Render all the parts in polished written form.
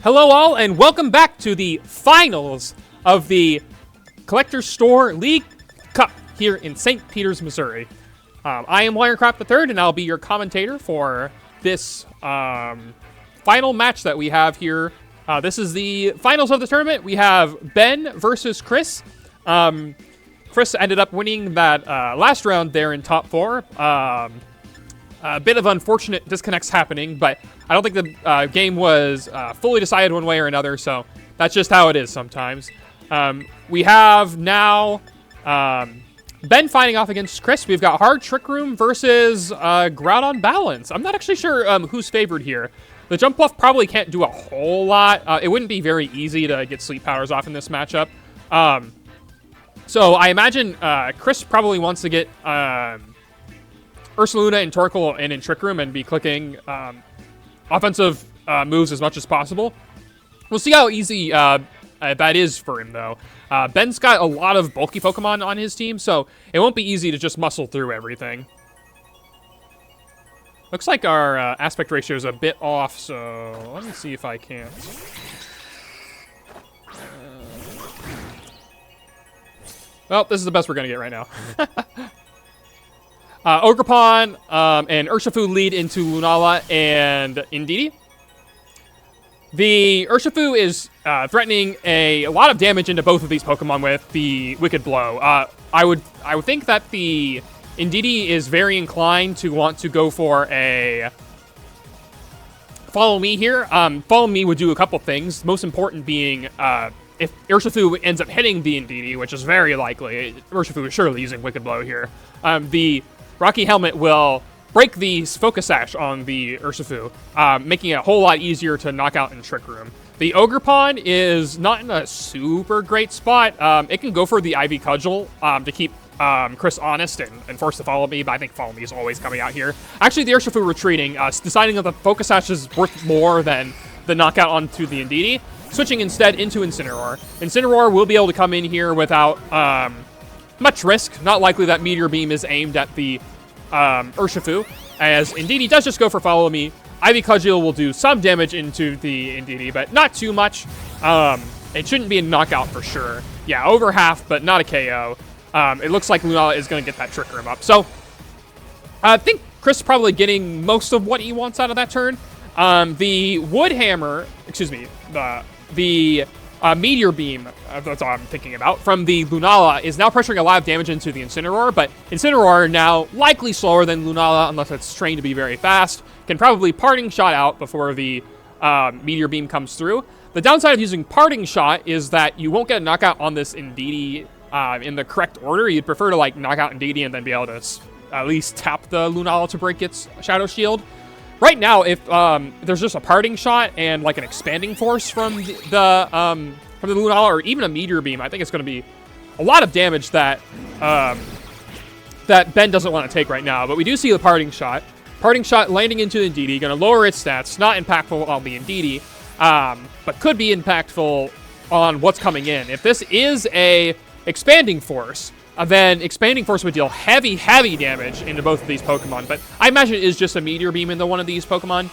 Hello all, and welcome back to the finals of the Collector's Store League Cup here in St. Peters, Missouri. I am Wirecraft III, and I'll be your commentator for this final match that we have here. This is the finals of the tournament. We have Ben versus Chris. Chris ended up winning that last round there in top 4. A bit of unfortunate disconnects happening, but I don't think the game was fully decided one way or another, so that's just how it is sometimes. We have now Ben fighting off against Chris. We've got Hard Trick Room versus Groudon Balance. I'm not actually sure who's favored here. The Jumpluff probably can't do a whole lot. It wouldn't be very easy to get Sleep Powers off in this matchup. So I imagine Chris probably wants to get Ursaluna and Torkoal in Trick Room and be clicking offensive moves as much as possible. We'll see how easy that is for him, though. Ben's got a lot of bulky Pokemon on his team, so it won't be easy to just muscle through everything. Looks like our aspect ratio is a bit off, so let me see if I can't. Well, this is the best we're going to get right now. Ogerpon and Urshifu lead into Lunala and Indeedee. The Urshifu is threatening a lot of damage into both of these Pokemon with the Wicked Blow. I would think that the Indeedee is very inclined to want to go for a Follow Me here. Follow Me would do a couple things, most important being if Urshifu ends up hitting the Indeedee, which is very likely. Urshifu is surely using Wicked Blow here. The Rocky Helmet will break the Focus Sash on the Urshifu, making it a whole lot easier to knock out in Trick Room. The Ogerpon is not in a super great spot. It can go for the Ivy Cudgel to keep Chris honest and force to Follow Me, but I think Follow Me is always coming out here. Actually, the Urshifu retreating, deciding that the Focus Sash is worth more than the knockout onto the Indeedee, switching instead into Incineroar. Incineroar will be able to come in here without much risk. Not likely that Meteor Beam is aimed at the Urshifu, as Indeedee does just go for Follow Me. Ivy Cudgel will do some damage into the Indeedee, but not too much. It shouldn't be a knockout for sure. Yeah, over half, but not a KO. It looks like Lunala is going to get that Trick Room up. So, I think Chris is probably getting most of what he wants out of that turn. The Wood Hammer, excuse me, the Meteor Beam, that's all I'm thinking about, from the Lunala is now pressuring a lot of damage into the Incineroar, but Incineroar now likely slower than Lunala unless it's trained to be very fast. Can probably Parting Shot out before the Meteor Beam comes through. The downside of using Parting Shot is that you won't get a knockout on this Indeedee in the correct order. You'd prefer to like knock out Indeedee and then be able to at least tap the Lunala to break its Shadow Shield. Right now, if there's just a Parting Shot and like an Expanding Force from the Lunala or even a Meteor Beam, I think it's going to be a lot of damage that that Ben doesn't want to take right now. But we do see the Parting Shot. Parting Shot landing into the Indeedee, going to lower its stats. Not impactful on the Indeedee, but could be impactful on what's coming in. If this is a Expanding Force, then Expanding Force would deal heavy damage into both of these Pokemon, but I imagine it is just a Meteor Beam into one of these Pokemon.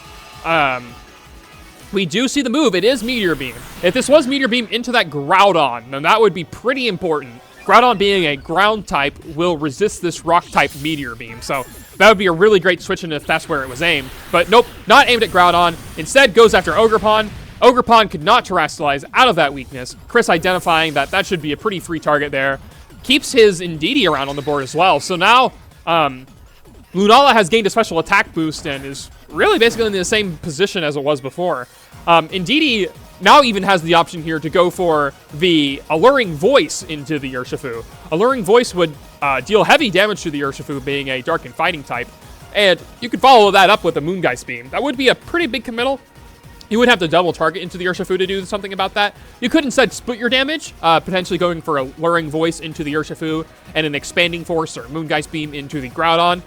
We do see the move. It is Meteor Beam. If this was Meteor Beam into that Groudon, then that would be pretty important. Groudon being a ground type will resist this rock type Meteor Beam, so that would be a really great switch in if that's where it was aimed. But nope, not aimed at Groudon. Instead goes after Ogerpon. Ogerpon could not Terastallize out of that weakness. Chris identifying that that should be a pretty free target there. Keeps his Indeedee around on the board as well. So now, Lunala has gained a special attack boost and is really basically in the same position as it was before. Indeedee now even has the option here to go for the Alluring Voice into the Urshifu. Alluring Voice would deal heavy damage to the Urshifu, being a Dark and Fighting type. And you could follow that up with a Moongeist Beam. That would be a pretty big committal. You would have to double target into the Urshifu to do something about that. You could instead split your damage, potentially going for a Luring Voice into the Urshifu and an Expanding Force or Moongeist Beam into the Groudon.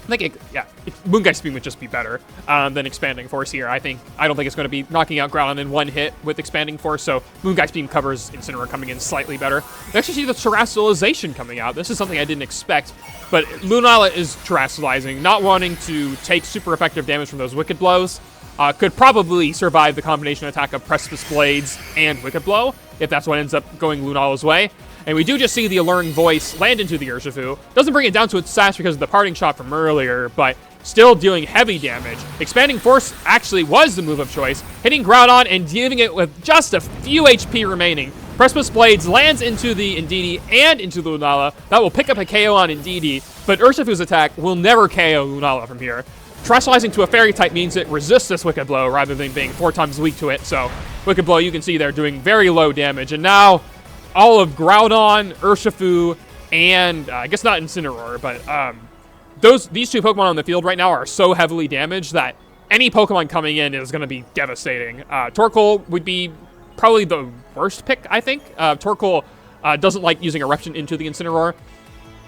I think, Moongeist Beam would just be better than Expanding Force here. I don't think it's going to be knocking out Groudon in one hit with Expanding Force, so Moongeist Beam covers Incineroar coming in slightly better. We actually see the Terastallization coming out. This is something I didn't expect, but Lunala is Terastallizing, not wanting to take super effective damage from those Wicked Blows. could probably survive the combination attack of Precipice Blades and Wicked Blow, if that's what ends up going Lunala's way. And we do just see the Alluring Voice land into the Urshifu. Doesn't bring it down to its sash because of the parting shot from earlier, but still dealing heavy damage. Expanding Force actually was the move of choice, hitting Groudon and dealing it with just a few HP remaining. Precipice Blades lands into the Indeedee and into the Lunala. That will pick up a KO on Indeedee, but Urshifu's attack will never KO Lunala from here. Terrestrializing to a Fairy type means it resists this Wicked Blow rather than being 4 times weak to it, so Wicked Blow, you can see there, doing very low damage. And now, all of Groudon, Urshifu, and I guess not Incineroar, but these 2 Pokemon on the field right now are so heavily damaged that any Pokemon coming in is going to be devastating. Torkoal would be probably the worst pick, I think. Torkoal doesn't like using Eruption into the Incineroar.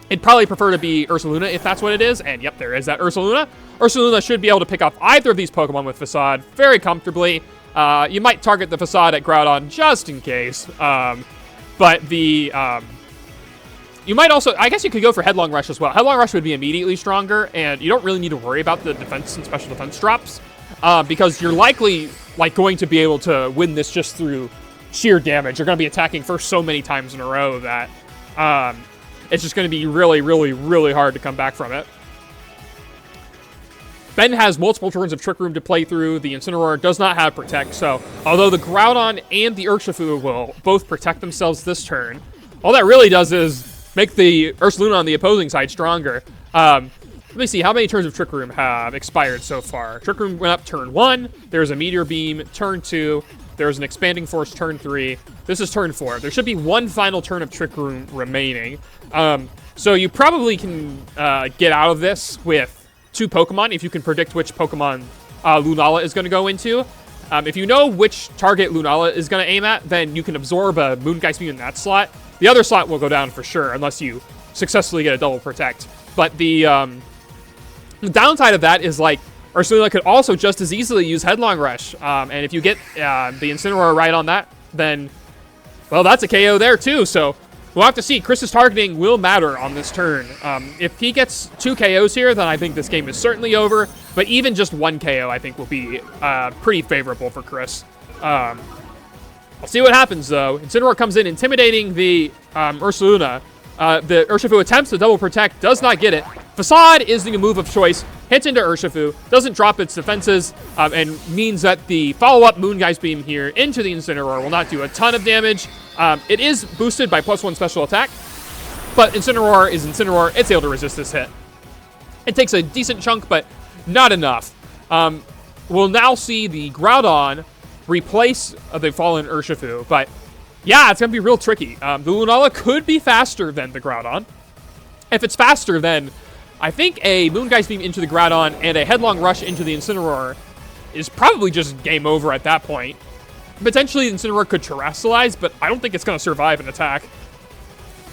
It'd probably prefer to be Ursaluna if that's what it is, and yep, there is that Ursaluna. Ursaluna should be able to pick off either of these Pokemon with Facade very comfortably. You might target the Facade at Groudon just in case. But the, you might also, I guess you could go for Headlong Rush as well. Headlong Rush would be immediately stronger, and you don't really need to worry about the defense and special defense drops, because you're likely, going to be able to win this just through sheer damage. You're going to be attacking first so many times in a row that, it's just going to be really, really, really hard to come back from it. Ben has multiple turns of Trick Room to play through. The Incineroar does not have Protect, so although the Groudon and the Urshifu will both protect themselves this turn, all that really does is make the Ursaluna on the opposing side stronger. Let me see, how many turns of Trick Room have expired so far? Trick Room went up turn 1, there's a Meteor Beam, turn 2, there's an Expanding Force, turn 3, this is turn 4. There should be one final turn of Trick Room remaining. So you probably can get out of this with 2 Pokemon, if you can predict which Pokemon Lunala is going to go into. If you know which target Lunala is going to aim at, then you can absorb a Moongeist Beam in that slot. The other slot will go down for sure, unless you successfully get a double Protect. But the downside of that is, Ursaluna could also just as easily use Headlong Rush. And if you get the Incineroar right on that, then, well, that's a KO there too, so we'll have to see. Chris's targeting will matter on this turn. If he gets 2 KOs here, then I think this game is certainly over. But even just 1 KO, I think, will be pretty favorable for Chris. I'll see what happens, though. Incineroar comes in, intimidating the Ursaluna. The Urshifu attempts to double Protect, does not get it. Facade is the move of choice. Hits into Urshifu, doesn't drop its defenses, and means that the follow-up Moongeist Beam here into the Incineroar will not do a ton of damage. It is boosted by +1 special attack, but Incineroar is Incineroar. It's able to resist this hit. It takes a decent chunk, but not enough. We'll now see the Groudon replace the fallen Urshifu, but yeah, it's going to be real tricky. The Lunala could be faster than the Groudon. If it's faster, then I think a Moongeist Beam into the Groudon and a Headlong Rush into the Incineroar is probably just game over at that point. Potentially, the Incineroar could Terrestrialize, but I don't think it's going to survive an attack.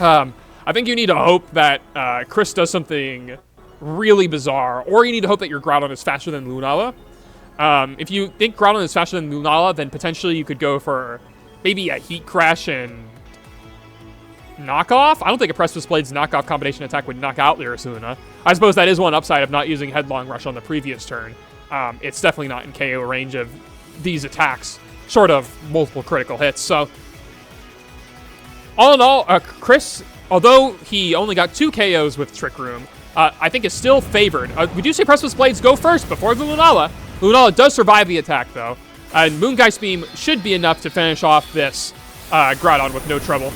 I think you need to hope that Chris does something really bizarre, or you need to hope that your Groudon is faster than Lunala. If you think Groudon is faster than Lunala, then potentially you could go for maybe a Heat Crash and Knockoff. I don't think a Precipice Blades knockoff combination attack would knock out the Ursaluna. I suppose that is one upside of not using Headlong Rush on the previous turn. It's definitely not in KO range of these attacks, short of multiple critical hits. So, all in all, Chris, although he only got 2 KOs with Trick Room, I think is still favored. We do see Precipice Blades go first before the Lunala. Lunala does survive the attack, though. And Moongeist Beam should be enough to finish off this Groudon with no trouble.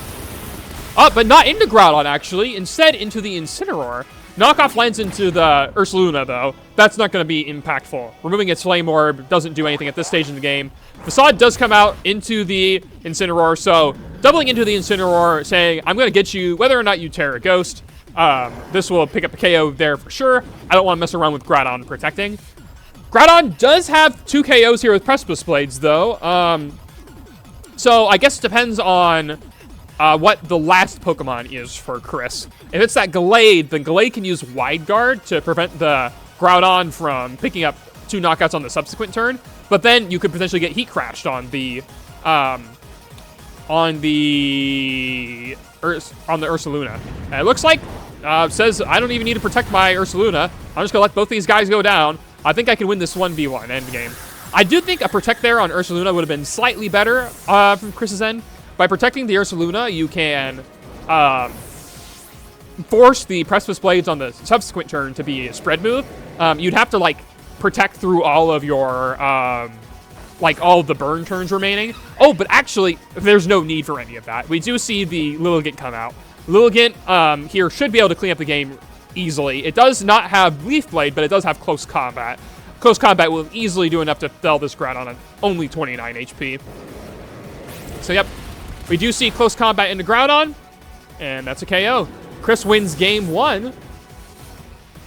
But not into Groudon, actually. Instead, into the Incineroar. Knockoff lands into the Ursaluna, though. That's not going to be impactful. Removing its Flame Orb doesn't do anything at this stage in the game. Facade does come out into the Incineroar, so doubling into the Incineroar, saying, I'm going to get you whether or not you tear a Ghost. This will pick up a KO there for sure. I don't want to mess around with Groudon protecting. Groudon does have 2 KOs here with Precipice Blades, though. So I guess it depends on what the last Pokemon is for Chris. If it's that Gallade, then Gallade can use Wide Guard to prevent the Groudon from picking up 2 knockouts on the subsequent turn. But then you could potentially get Heat Crashed on the Ursaluna. And it looks like says I don't even need to protect my Ursaluna. I'm just gonna let both these guys go down. I think I can win this 1v1 endgame. I do think a Protect there on Ursaluna would have been slightly better from Chris's end. By protecting the Ursaluna, you can force the Precipice Blades on the subsequent turn to be a spread move. You'd have to, like, protect through all of your, like, all of the burn turns remaining. Oh, but actually, there's no need for any of that. We do see the Lilligant come out. Lilligant here should be able to clean up the game easily. It does not have Leaf Blade, but it does have Close Combat. Close Combat will easily do enough to fell this Groudon on only 29 HP. So, yep. We do see Close Combat into Groudon, and that's a KO. Chris wins game 1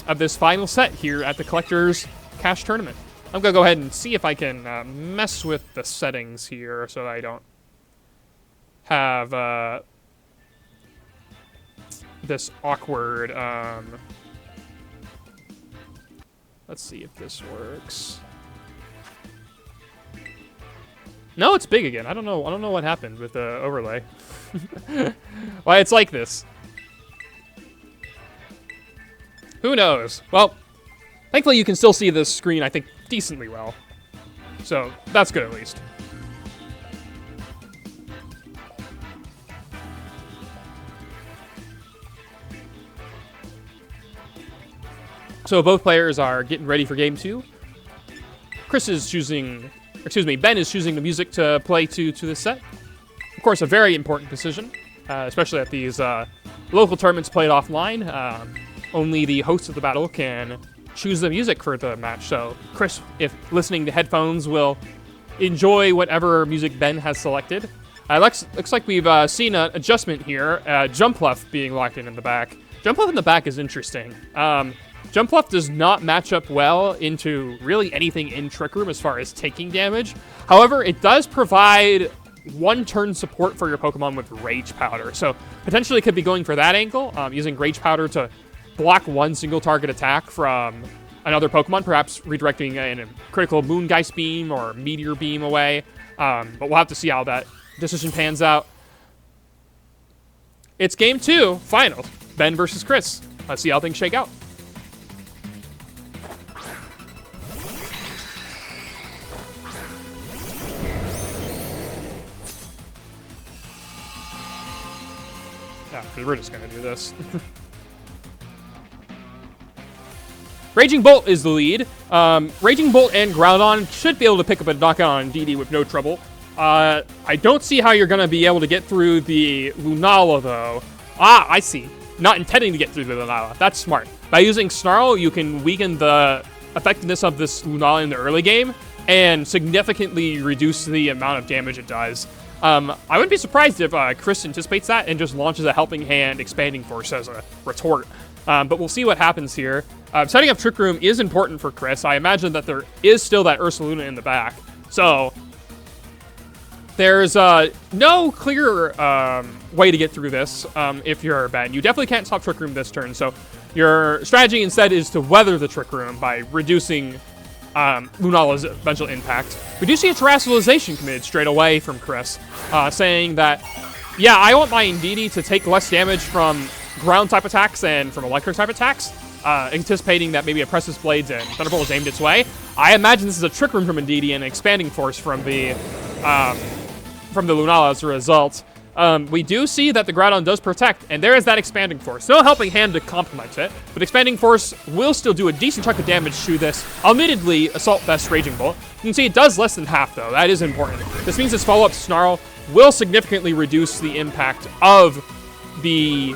of this final set here at the Collector's Cash Tournament. I'm going to go ahead and see if I can mess with the settings here so that I don't have this awkward... let's see if this works. No, it's big again. I don't know what happened with the overlay. Why it's like this. Who knows? Well, thankfully you can still see this screen, I think, decently well. So, that's good at least. So both players are getting ready for game 2. Ben is choosing the music to play to this set. Of course, a very important decision, especially at these local tournaments played offline. Only the host of the battle can choose the music for the match. So Chris, if listening to headphones, will enjoy whatever music Ben has selected. Looks like we've seen an adjustment here. Jumpluff being locked in the back. Jumpluff in the back is interesting. Jumpluff does not match up well into really anything in Trick Room as far as taking damage. However, it does provide one-turn support for your Pokemon with Rage Powder. So potentially could be going for that angle, using Rage Powder to block one single target attack from another Pokemon, perhaps redirecting a critical Moongeist Beam or Meteor Beam away. But we'll have to see how that decision pans out. It's game 2, final. Ben versus Chris. Let's see how things shake out. Because we're just going to do this. Raging Bolt is the lead. Raging Bolt and Groudon should be able to pick up a knockout on Indeedee with no trouble. I don't see how you're going to be able to get through the Lunala, though. Ah, I see. Not intending to get through the Lunala. That's smart. By using Snarl, you can weaken the effectiveness of this Lunala in the early game and significantly reduce the amount of damage it does. I wouldn't be surprised if Chris anticipates that and just launches a Helping Hand Expanding Force as a retort. But we'll see what happens here. Setting up Trick Room is important for Chris. I imagine that there is still that Ursaluna in the back. So there's no clear way to get through this if you're Ben. You definitely can't stop Trick Room this turn. So your strategy instead is to weather the Trick Room by reducing Lunala's eventual impact. We do see a Terrestrialization committed straight away from Chris, saying that, yeah, I want my Indeedee to take less damage from ground-type attacks and from electric-type attacks, anticipating that maybe a Precipice Blades and Thunderbolt is aimed its way. I imagine this is a Trick Room from Indeedee and an Expanding Force from the Lunala as a result. We do see that the Groudon does protect, and there is that Expanding Force. No Helping Hand to complement it, but Expanding Force will still do a decent chunk of damage to this, admittedly, Assault Vest Raging Bolt. You can see it does less than half, though. That is important. This means its follow-up Snarl will significantly reduce the impact of the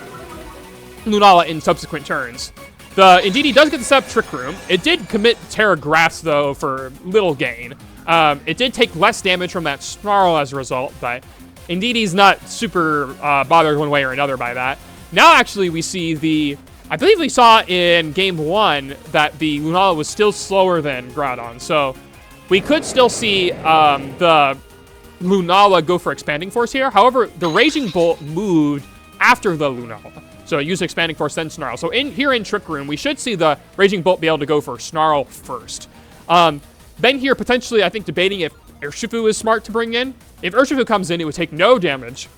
Lunala in subsequent turns. The Indeedee does get the set up Trick Room. It did commit Terra Grass, though, for little gain. It did take less damage from that Snarl as a result, but Indeedee's not super bothered one way or another by that. Now, actually, we see I believe we saw in Game 1 that the Lunala was still slower than Groudon, so we could still see the Lunala go for Expanding Force here. However, the Raging Bolt moved after the Lunala, so it used Expanding Force, then Snarl. So here in Trick Room, we should see the Raging Bolt be able to go for Snarl first. Ben here potentially, I think, debating if Urshifu is smart to bring in. If Urshifu comes in, it would take no damage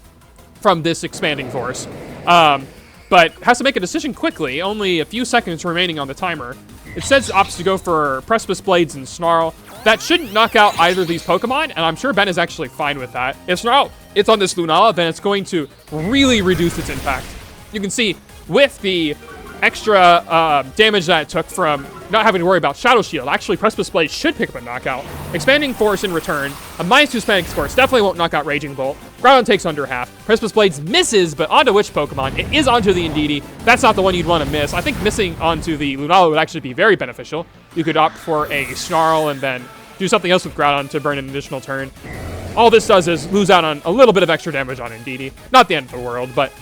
from this Expanding Force. But has to make a decision quickly. Only a few seconds remaining on the timer. Instead, it opts to go for Precipice Blades and Snarl. That shouldn't knock out either of these Pokemon, and I'm sure Ben is actually fine with that. If Snarl it's on this Lunala, then it's going to really reduce its impact. You can see with the extra damage that it took from not having to worry about Shadow Shield, actually Precipice Blade should pick up a knockout. Expanding Force in return, a -2 Expanding Force definitely won't knock out Raging Bolt. Groudon takes under half. Precipice Blades misses, but onto which Pokemon? It is onto the Indeedee. That's not the one you'd want to miss. I think missing onto the Lunala would actually be very beneficial. You could opt for a Snarl and then do something else with Groudon to burn an additional turn. All this does is lose out on a little bit of extra damage on Indeedee. Not the end of the world, but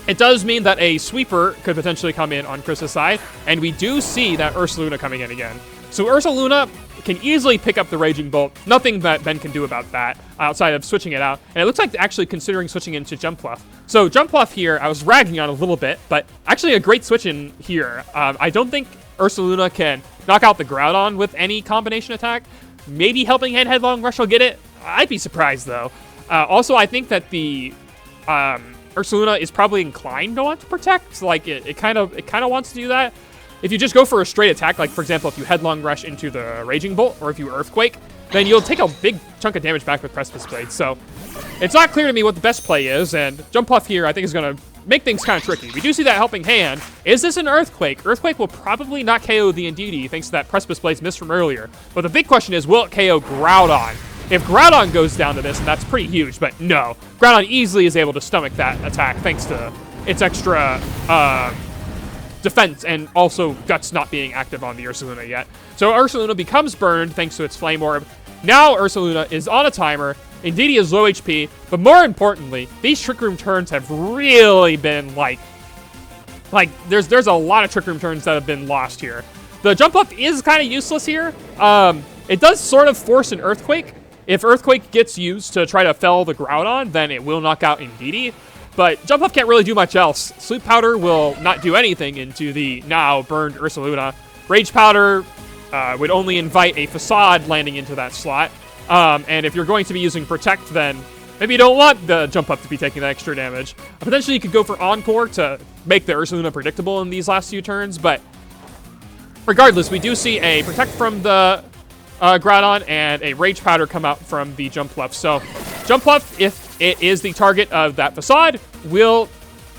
it does mean that a Sweeper could potentially come in on Chris's side, and we do see that Ursaluna coming in again. So Ursaluna can easily pick up the Raging Bolt. Nothing that Ben can do about that outside of switching it out. And it looks like actually considering switching into Jumpluff. So Jumpluff here, I was ragging on a little bit, but actually a great switch in here. I don't think Ursaluna can knock out the Groudon with any combination attack. Maybe helping Hand Headlong Rush will get it. I'd be surprised, though. Also, I think that the Ursaluna is probably inclined to want to protect. Like, it kind of wants to do that. If you just go for a straight attack, like, for example, if you Headlong Rush into the Raging Bolt, or if you Earthquake, then you'll take a big chunk of damage back with Precipice Blade. So, it's not clear to me what the best play is, and Jumpluff here, I think, is going to make things kind of tricky. We do see that helping hand. Is this an Earthquake? Earthquake will probably not KO the Indeedee, thanks to that Precipice Blade's miss from earlier. But the big question is, will it KO Groudon? If Groudon goes down to this, and that's pretty huge, but no. Groudon easily is able to stomach that attack thanks to its extra defense and also Guts not being active on the Ursaluna yet. So Ursaluna becomes burned thanks to its Flame Orb. Now Ursaluna is on a timer. Indeedee is low HP, but more importantly, these Trick Room turns have really been like there's a lot of Trick Room turns that have been lost here. The Jumpluff is kind of useless here. It does sort of force an Earthquake. If Earthquake gets used to try to fell the Groudon, then it will knock out Indeedee. But Jumpluff can't really do much else. Sleep Powder will not do anything into the now burned Ursaluna. Rage Powder would only invite a Facade landing into that slot. And if you're going to be using Protect, then maybe you don't want the Jumpluff to be taking that extra damage. Potentially you could go for Encore to make the Ursaluna predictable in these last few turns, but regardless, we do see a Protect from the Groudon and a Rage Powder come out from the Jumpluff. So Jumpluff, if it is the target of that Facade, will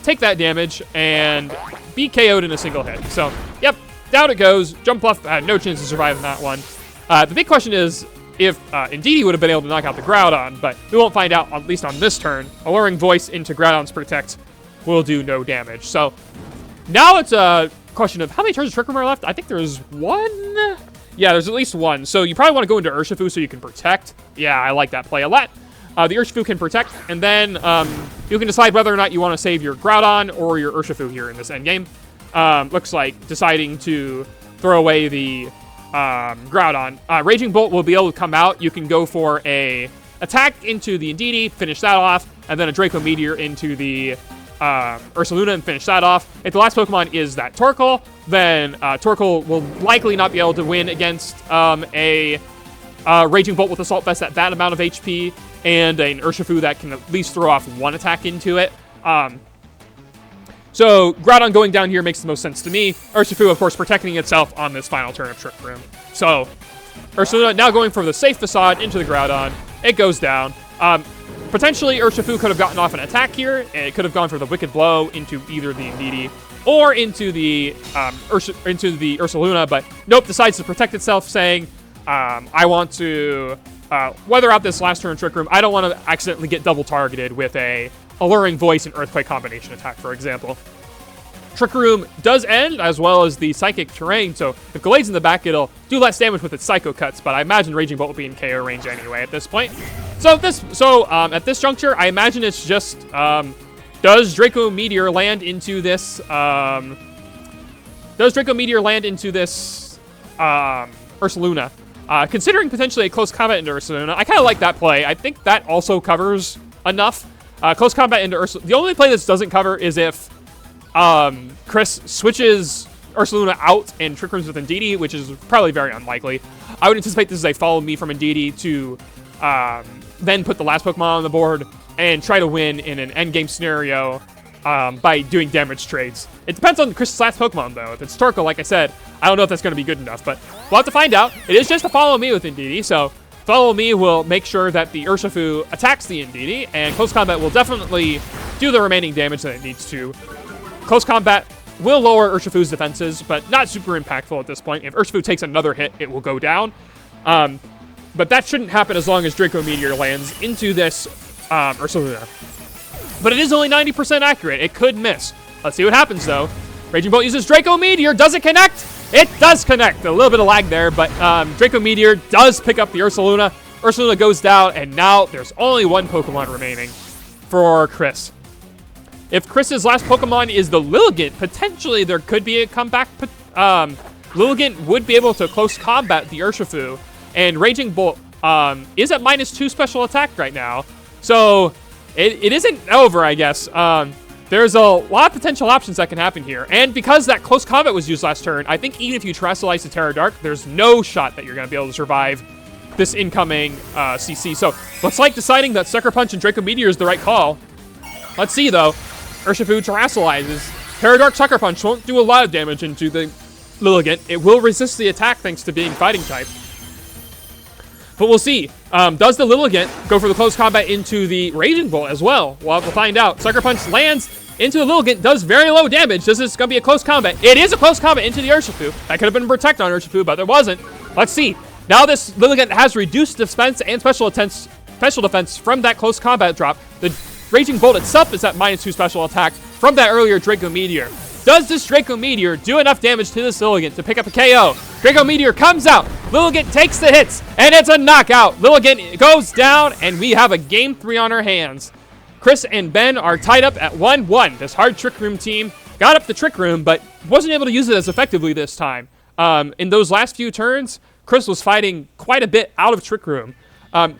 take that damage and be KO'd in a single hit. So, yep, down it goes. Jumpluff had no chance to survive in that one. The big question is if Indeedee would have been able to knock out the Groudon, but we won't find out, at least on this turn. Alluring Voice into Groudon's Protect will do no damage. So now it's a question of how many turns of Trick Room are left? I think there's one. Yeah, there's at least one. So you probably want to go into Urshifu so you can Protect. Yeah, I like that play a lot. The Urshifu can Protect, and then you can decide whether or not you want to save your Groudon or your Urshifu here in this endgame. Looks like deciding to throw away the Groudon. Raging Bolt will be able to come out. You can go for a attack into the Indeedee, finish that off, and then a Draco Meteor into the Ursaluna and finish that off. If the last Pokemon is that Torkoal, then Torkoal will likely not be able to win against a Raging Bolt with Assault Vest at that amount of HP, and an Urshifu that can at least throw off one attack into it. So Groudon going down here makes the most sense to me. Urshifu, of course, protecting itself on this final turn of Trick Room. So Ursaluna now going for the safe Facade into the Groudon. It goes down. Potentially, Urshifu could have gotten off an attack here. It could have gone for the Wicked Blow into either the Indeedee or into the Ursaluna, but nope, decides to protect itself, saying, I want to weather out this last turn Trick Room. I don't want to accidentally get double targeted with a Alluring Voice and Earthquake combination attack, for example. Trick Room does end, as well as the Psychic Terrain, so if Gallade's in the back, it'll do less damage with its Psycho Cuts, but I imagine Raging Bolt will be in KO range anyway at this point. So at this juncture, I imagine it's just, does Draco Meteor land into this, Ursaluna? Considering potentially a close combat into Ursaluna, I kind of like that play. I think that also covers enough. Close combat into Ursaluna. The only play this doesn't cover is if Chris switches Ursaluna out and Trick Rooms with Indeedee, which is probably very unlikely. I would anticipate this is a follow me from Indeedee to then put the last Pokemon on the board and try to win in an endgame scenario by doing damage trades. It depends on Chris's last Pokemon, though. If it's Torkoal, like I said, I don't know if that's going to be good enough, but we'll have to find out. It is just a Follow Me with Indeedee, so Follow Me will make sure that the Urshifu attacks the Indeedee, and Close Combat will definitely do the remaining damage that it needs to. Close Combat will lower Urshifu's defenses, but not super impactful at this point. If Urshifu takes another hit, it will go down. But that shouldn't happen as long as Draco Meteor lands into this Ursaluna. But it is only 90% accurate. It could miss. Let's see what happens, though. Raging Bolt uses Draco Meteor. Does it connect? It does connect. A little bit of lag there, but Draco Meteor does pick up the Ursaluna. Ursaluna goes down, and now there's only one Pokemon remaining for Chris. If Chris's last Pokemon is the Lilligant, potentially there could be a comeback. Lilligant would be able to close combat the Urshifu, and Raging Bolt is at -2 special attack right now. So it isn't over, I guess. There's a lot of potential options that can happen here. And because that close combat was used last turn, I think even if you Terastallize the Terra Dark, there's no shot that you're going to be able to survive this incoming CC. So looks like deciding that Sucker Punch and Draco Meteor is the right call. Let's see, though. Urshifu Terastallizes. Terra Dark Sucker Punch won't do a lot of damage into the Lilligant. It will resist the attack thanks to being fighting type. But we'll see. Does the Lilligant go for the close combat into the Raging Bolt as well? We'll have to find out. Sucker Punch lands into the Lilligant, does very low damage. This is going to be a close combat. It is a close combat into the Urshifu. That could have been a Protect on Urshifu, but there wasn't. Let's see. Now this Lilligant has reduced defense and special defense from that close combat drop. The Raging Bolt itself is at -2 special attack from that earlier Draco Meteor. Does this Draco Meteor do enough damage to this Lilligant to pick up a KO? Draco Meteor comes out. Lilligant takes the hits, and it's a knockout. Lilligant goes down, and we have a Game 3 on our hands. Chris and Ben are tied up at 1-1. This hard Trick Room team got up the Trick Room, but wasn't able to use it as effectively this time. In those last few turns, Chris was fighting quite a bit out of Trick Room.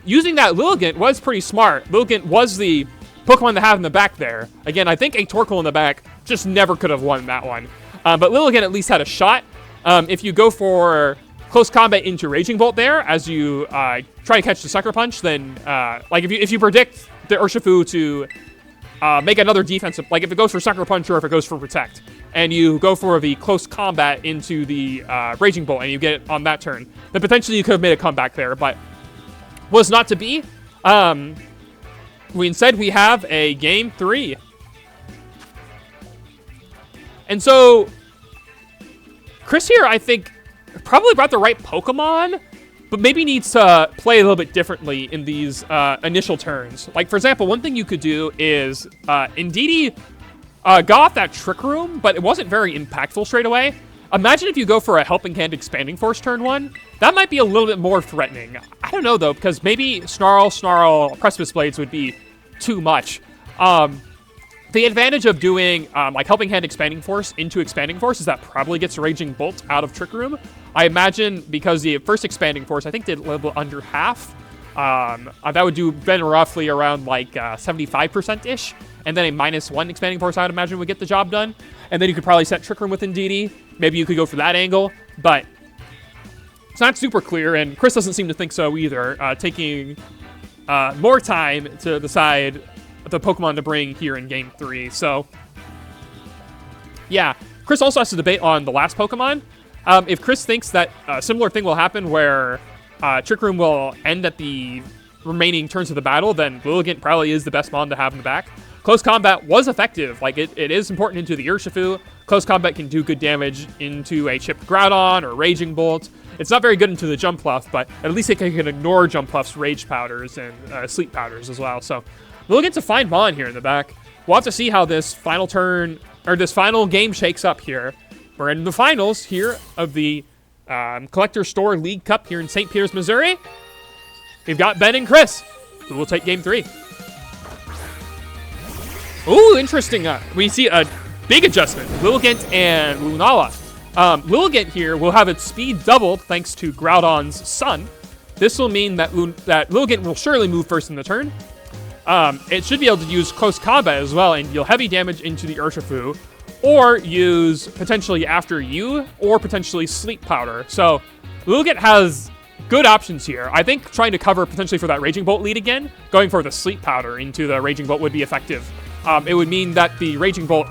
Using that Lilligant was pretty smart. Lilligant was the Pokemon to have in the back there. Again, I think a Torkoal in the back just never could have won that one. But Lilligant at least had a shot. If you go for close combat into Raging Bolt there, as you try to catch the Sucker Punch, then like if you predict the Urshifu to make another defensive, like if it goes for Sucker Punch or if it goes for Protect, and you go for the close combat into the Raging Bolt and you get it on that turn, then potentially you could have made a comeback there, but was not to be. Instead, we have a Game 3. And so, Chris here, I think, probably brought the right Pokemon, but maybe needs to play a little bit differently in these initial turns. Like, for example, one thing you could do is Indeedee got off that Trick Room, but it wasn't very impactful straight away. Imagine if you go for a Helping Hand Expanding Force turn 1. That might be a little bit more threatening. I don't know, though, because maybe Snarl, Precipice Blades would be too much. The advantage of doing like Helping Hand Expanding Force into Expanding Force is that probably gets Raging Bolt out of Trick Room. I imagine because the first Expanding Force I think did a little under half. That would do Ben roughly around like 75%-ish. And then a -1 Expanding Force I would imagine would get the job done. And then you could probably set Trick Room with Indeedee. Maybe you could go for that angle. But it's not super clear, and Chris doesn't seem to think so either. Taking more time to decide the Pokemon to bring here in Game 3. So, yeah. Chris also has to debate on the last Pokemon. If Chris thinks that a similar thing will happen where Trick Room will end at the remaining turns of the battle, then Lilligant probably is the best mon to have in the back. Close Combat was effective. Like, it is important into the Urshifu. Close Combat can do good damage into a chipped Groudon or Raging Bolt. It's not very good into the Jumpluff, but at least it can ignore Jumpluff's Rage Powders and Sleep Powders as well. So, Lilligant's a fine mon here in the back. We'll have to see how this final turn, or this final game shakes up here. We're in the finals here of the Collector Store League Cup here in St. Peters, Missouri. We've got Ben and Chris, who will take Game 3. Ooh, interesting. We see a big adjustment. Lilligant and Lunala. Lilligant here will have its speed doubled thanks to Groudon's Sun. This will mean that Lilligant will surely move first in the turn. It should be able to use Close Combat as well and deal heavy damage into the Urshifu, or use potentially After You, or potentially Sleep Powder. So Lilligant has good options here. I think trying to cover potentially for that Raging Bolt lead again, going for the Sleep Powder into the Raging Bolt would be effective. it would mean that the Raging Bolt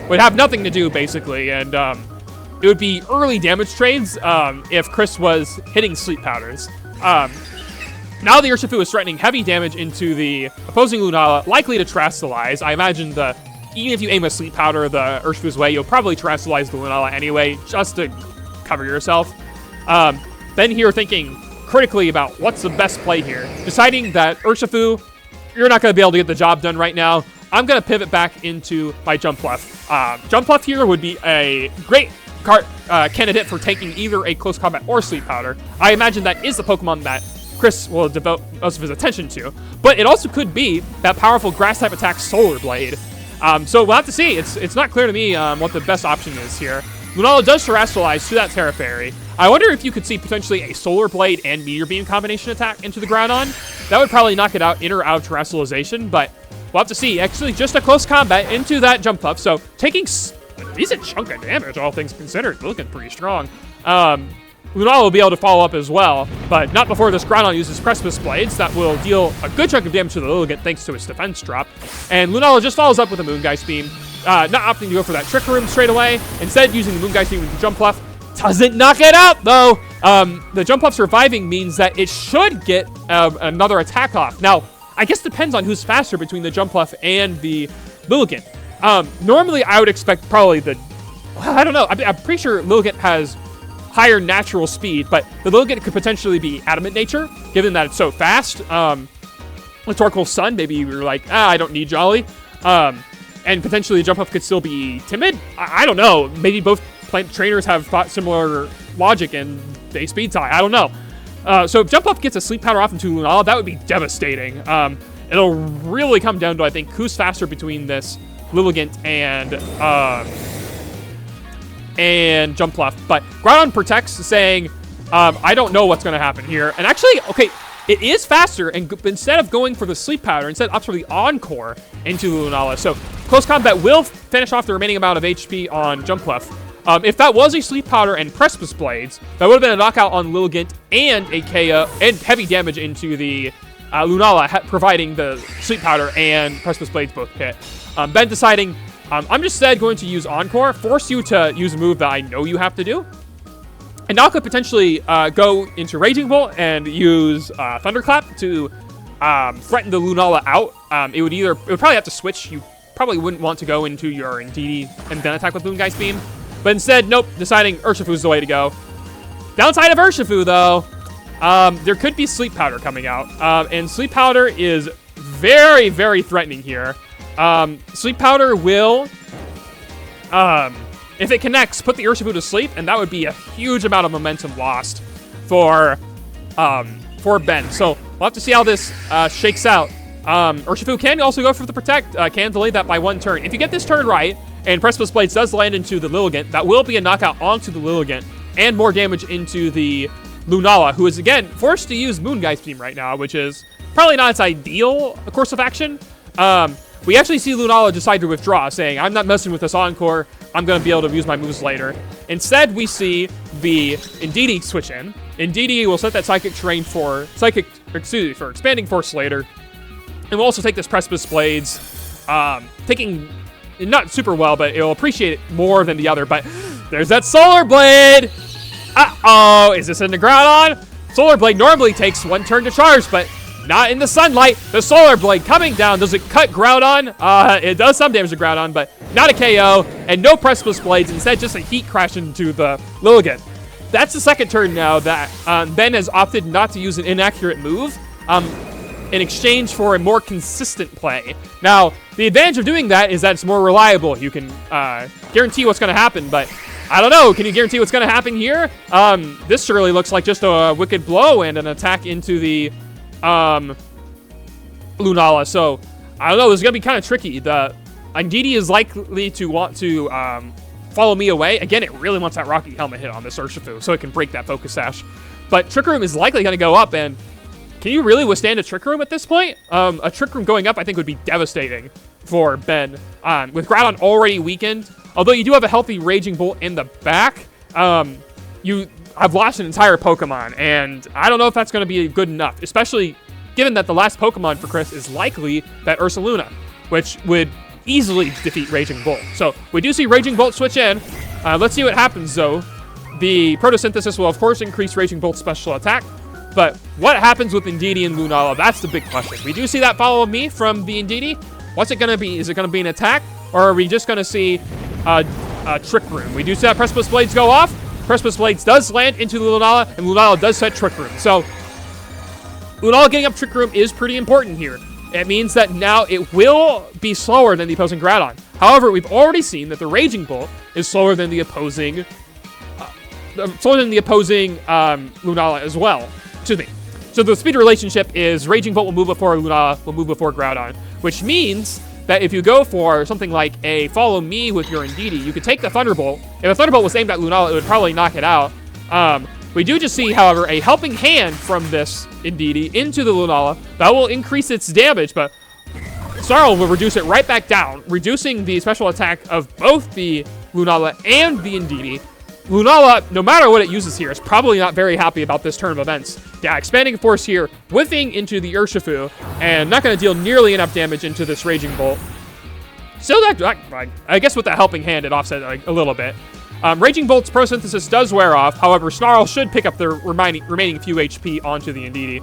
would have nothing to do, basically, and it would be early damage trades if Chris was hitting Sleep Powders. Now the Urshifu is threatening heavy damage into the opposing Lunala, likely to Terastallize. I imagine even if you aim a Sleep Powder the Urshifu's way, you'll probably Terastallize the Lunala anyway, just to cover yourself. Then here thinking critically about what's the best play here. Deciding that Urshifu, you're not going to be able to get the job done right now. I'm going to pivot back into my Jumpluff. Jumpluff here would be a great candidate for taking either a Close Combat or Sleep Powder. I imagine that is the Pokemon that Chris will devote most of his attention to. But it also could be that powerful Grass-type attack Solar Blade. So we'll have to see. It's not clear to me what the best option is here. Lunala does Terastallize to that Terra Fairy. I wonder if you could see potentially a Solar Blade and Meteor Beam combination attack into the Groudon. That would probably knock it out in or out of Terastallization, but we'll have to see. Actually, just a close combat into that Jumpluff. So taking a decent chunk of damage, all things considered. Looking pretty strong. Lunala will be able to follow up as well, but not before this Groudon uses Precipice Blades that will deal a good chunk of damage to the Lilligant thanks to its defense drop. And Lunala just follows up with a Moongeist Beam, not opting to go for that Trick Room straight away, instead using the Moongeist Beam with the Jumpluff. Doesn't knock it out, though! The Jumpluff surviving means that it should get another attack off. Now, I guess it depends on who's faster between the Jumpluff and the Lilligant. Normally, I would expect probably I don't know, I'm pretty sure Lilligant has higher natural speed, but the Lilligant could potentially be Adamant Nature, given that it's so fast. With Torkoal's Sun, maybe you're like, I don't need Jolly. And potentially Jumpluff could still be timid. I don't know. Maybe both plant trainers have thought similar logic and they speed tie. I don't know. So if Jumpluff gets a Sleep Powder off into Lunala, that would be devastating. It'll really come down to, I think, who's faster between this Lilligant and Jumpluff. But Groudon protects, saying, I don't know what's going to happen here. And actually, okay, it is faster, and instead of going for the Sleep Powder, instead opts for the Encore into Lunala. So Close Combat will finish off the remaining amount of HP on Jumpluff. If that was a Sleep Powder and Precipice Blades, that would have been a knockout on Lilligant and a KO and heavy damage into the Lunala, providing the Sleep Powder and Precipice Blades both hit. Ben deciding, I'm just instead going to use Encore, force you to use a move that I know you have to do. And now could potentially go into Raging Bolt and use Thunderclap to threaten the Lunala out. It would probably have to switch. You probably wouldn't want to go into your Indeedee and then attack with Moongeist Beam. But instead, nope, deciding Urshifu is the way to go. Downside of Urshifu, though, there could be Sleep Powder coming out. And Sleep Powder is very, very threatening here. Sleep Powder will, if it connects, put the Urshifu to sleep, and that would be a huge amount of momentum lost for Ben. So we'll have to see how this shakes out. Urshifu can also go for the Protect, can delay that by one turn. If you get this turn right, and Precipice Blades does land into the Lilligant, that will be a knockout onto the Lilligant, and more damage into the Lunala, who is, again, forced to use Moongeist Beam right now, which is probably not its ideal course of action. We actually see Lunala decide to withdraw, saying, I'm not messing with this Encore, I'm going to be able to use my moves later. Instead, we see the Indeedee switch in. Indeedee will set that Psychic Terrain for Expanding Force later. And we'll also take this Precipice Blades, taking not super well, but it'll appreciate it more than the other. But there's that Solar Blade! Uh-oh, is this in the Groudon? Solar Blade normally takes one turn to charge, but not in the sunlight. The Solar Blade coming down. Does it cut Groudon? It does some damage to Groudon, but not a KO, and no Precipice Blades. Instead, just a Heat Crash into the Lilligant. That's the second turn now that Ben has opted not to use an inaccurate move in exchange for a more consistent play. Now, the advantage of doing that is that it's more reliable. You can guarantee what's going to happen, but I don't know. Can you guarantee what's going to happen here? This surely looks like just a Wicked Blow and an attack into the Lunala. So, I don't know. This is going to be kind of tricky. The Indeedee is likely to want to follow me away. Again, it really wants that Rocky Helmet hit on this Urshifu so it can break that Focus Sash. But Trick Room is likely going to go up, and can you really withstand a Trick Room at this point? A Trick Room going up, I think, would be devastating for Ben. With Groudon already weakened, although you do have a healthy Raging Bolt in the back, you have lost an entire Pokemon, and I don't know if that's going to be good enough, especially given that the last Pokemon for Chris is likely that Ursaluna, which would easily defeat Raging Bolt. So we do see Raging Bolt switch in. Let's see what happens, though. The Photosynthesis will, of course, increase Raging Bolt's special attack. But what happens with Indeedee and Lunala? That's the big question. We do see that Follow Me from the Indeedee. What's it going to be? Is it going to be an attack? Or are we just going to see Trick Room? We do see that Precipice Blades go off. Precipice Blades does land into the Lunala, and Lunala does set Trick Room. So Lunala getting up Trick Room is pretty important here. It means that now it will be slower than the opposing Groudon. However, we've already seen that the Raging Bolt is slower than the opposing Lunala as well. Excuse me. So the speed relationship is Raging Bolt will move before Lunala will move before Groudon, which means that if you go for something like a Follow Me with your Indeedee, you could take the Thunderbolt. If a Thunderbolt was aimed at Lunala, it would probably knock it out. We do just see, however, a Helping Hand from this Indeedee into the Lunala. That will increase its damage, but Snarl will reduce it right back down, reducing the special attack of both the Lunala and the Indeedee. Lunala, no matter what it uses here, is probably not very happy about this turn of events. Yeah, Expanding Force here, whiffing into the Urshifu, and not going to deal nearly enough damage into this Raging Bolt. Still, I guess with the Helping Hand, it offset a little bit. Raging Bolt's Photosynthesis does wear off. However, Snarl should pick up the remaining few HP onto the Indeedee.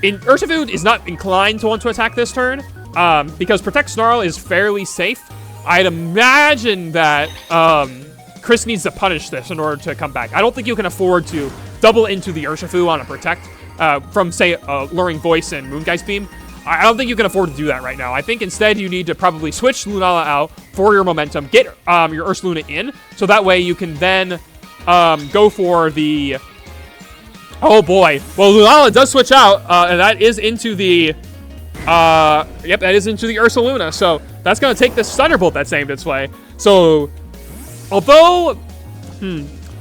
Urshifu is not inclined to want to attack this turn because Protect Snarl is fairly safe. I'd imagine that Chris needs to punish this in order to come back. I don't think you can afford to double into the Urshifu on a Protect from, say, Luring Voice and Moongeist Beam. I don't think you can afford to do that right now. I think instead you need to probably switch Lunala out for your momentum, get your Ursaluna in, so that way you can then go for the... Oh boy. Well, Lunala does switch out, and that is into the... Yep, that is into the Ursaluna, so that's going to take this Thunderbolt that's aimed its way. So, although...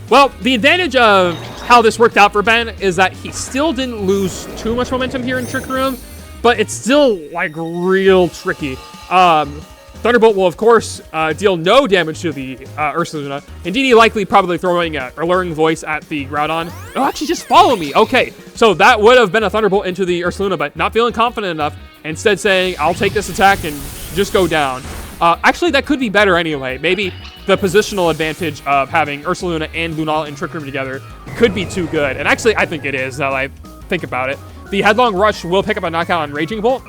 Well, the advantage of how this worked out for Ben is that he still didn't lose too much momentum here in Trick Room, but it's still, like, real tricky. Thunderbolt will, of course, deal no damage to the Ursaluna. Indeedee likely probably throwing a Luring Voice at the Groudon. Oh, actually, just Follow Me. Okay, so that would have been a Thunderbolt into the Ursaluna, but not feeling confident enough. Instead saying, I'll take this attack and just go down. Actually, that could be better anyway. Maybe the positional advantage of having Ursaluna and Lunala in Trick Room together could be too good. And actually, I think it is, now that I think about it. The Headlong Rush will pick up a knockout on Raging Bolt.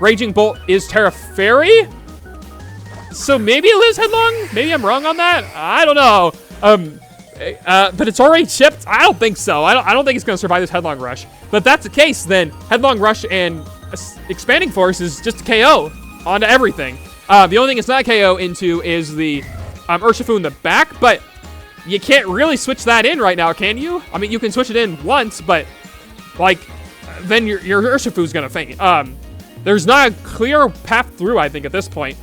Raging Bolt is Terra Fairy? So maybe it lives Headlong? Maybe I'm wrong on that? I don't know. But it's already chipped? I don't think so. I don't think it's going to survive this Headlong Rush. But if that's the case, then Headlong Rush and Expanding Force is just a KO onto everything. The only thing it's not a KO into is the Urshifu in the back, but you can't really switch that in right now, can you? I mean, you can switch it in once, but, like, then your Urshifu's going to faint. There's not a clear path through, I think, at this point.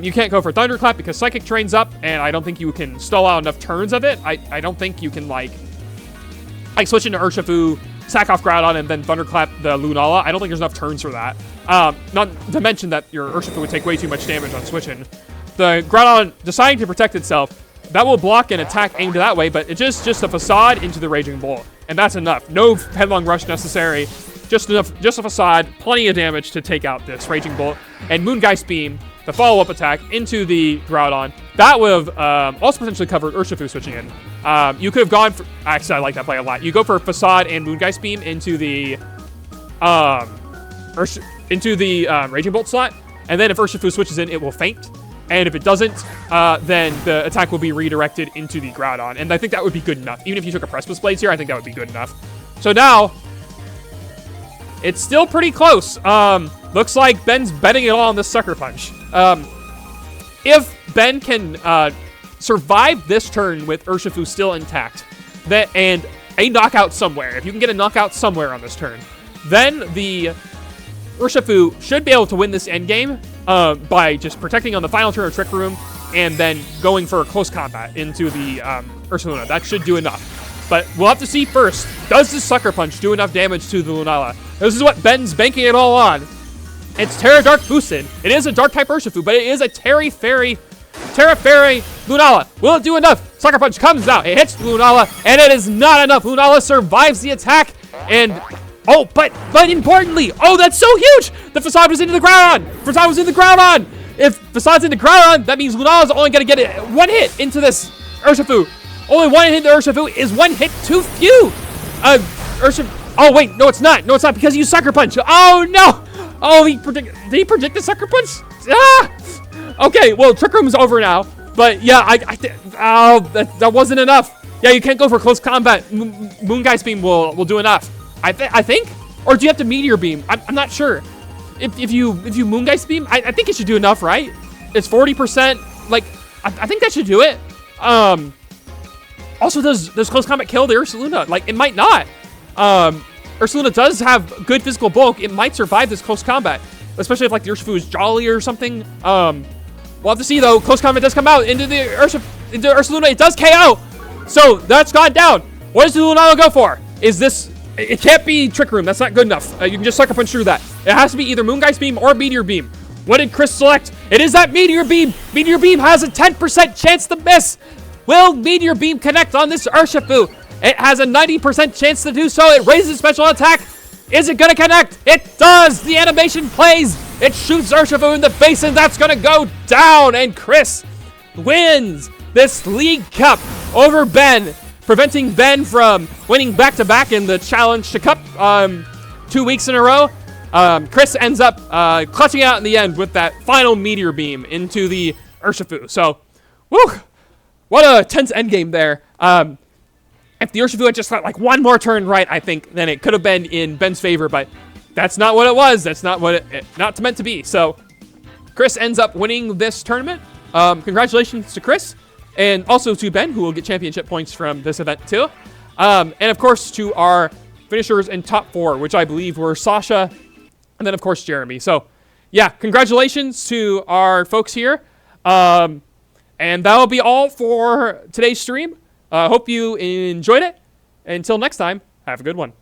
You can't go for Thunderclap because Psychic Train's up, and I don't think you can stall out enough turns of it. I don't think you can, like switch into Urshifu, sack off Groudon, and then Thunderclap the Lunala. I don't think there's enough turns for that. Not to mention that your Urshifu would take way too much damage on switching. The Groudon deciding to protect itself, that will block an attack aimed that way, but it's just a Facade into the Raging Bolt, and that's enough. No Headlong Rush necessary. Just enough, just a Facade, plenty of damage to take out this Raging Bolt. And Moongeist Beam, the follow-up attack into the Groudon. That would have also potentially covered Urshifu switching in. You could have gone for... Actually, I like that play a lot. You go for Facade and Moongeist Beam into the Raging Bolt slot, and then if Urshifu switches in, it will faint. And if it doesn't, then the attack will be redirected into the Groudon. And I think that would be good enough. Even if you took a Precipice Blades here, I think that would be good enough. So now... it's still pretty close. Looks like Ben's betting it all on this Sucker Punch. If Ben can survive this turn with Urshifu still intact, and a knockout somewhere, if you can get a knockout somewhere on this turn, then the Urshifu should be able to win this endgame by just protecting on the final turn of Trick Room and then going for a close combat into the Ursaluna. That should do enough. But we'll have to see first, does this Sucker Punch do enough damage to the Lunala? This is what Ben's banking it all on. It's Terra Dark boosted. It is a Dark-type Urshifu, but it is a Terra Fairy Lunala. Will it do enough? Sucker Punch comes out. It hits Lunala, and it is not enough. Lunala survives the attack, and... oh, but importantly... oh, that's so huge! The Facade was into the Groudon! Facade was in the Groudon! If Fasad's into Groudon, that means Lunala's only going to get one hit into this Urshifu. Only one hit into Urshifu is one hit too few. Urshifu. Oh, wait. No, it's not. No, it's not because you Sucker Punch. Oh, no. Oh, did he predict the Sucker Punch? Ah! Okay, well, Trick Room's over now. But, yeah, that wasn't enough. Yeah, you can't go for close combat. Moongeist Beam will do enough. I think? Or do you have to Meteor Beam? I'm not sure. If you Moongeist Beam, I think it should do enough, right? It's 40%. Like, I think that should do it. Also, does close combat kill the Ursaluna? Like, it might not. Ursaluna does have good physical bulk. It might survive this close combat, especially if like the Urshifu is jolly or something. We'll have to see though. Close combat does come out into the Ursaluna. It does KO. So that's gone down. What does the Lunala go for? Is this? It can't be Trick Room. That's not good enough. You can just Sucker Punch through that. It has to be either Moongeist Beam or Meteor Beam. What did Chris select? It is that Meteor Beam. Meteor Beam has a 10% chance to miss. Will Meteor Beam connect on this Urshifu? It has a 90% chance to do so. It raises special attack. Is it going to connect? It does. The animation plays. It shoots Urshifu in the face, and that's going to go down. And Chris wins this League Cup over Ben, preventing Ben from winning back-to-back in the Challenge to Cup 2 weeks in a row. Chris ends up clutching out in the end with that final Meteor Beam into the Urshifu. So, woo, what a tense endgame there. If the Urshifu had just got like one more turn right, I think, then it could have been in Ben's favor, but that's not what it was. That's not what it not meant to be. So, Chris ends up winning this tournament. Congratulations to Chris. And also to Ben, who will get championship points from this event too. And of course to our finishers in top 4, which I believe were Sasha and then of course Jeremy. So yeah, congratulations to our folks here. And that'll be all for today's stream. Hope you enjoyed it. Until next time, have a good one.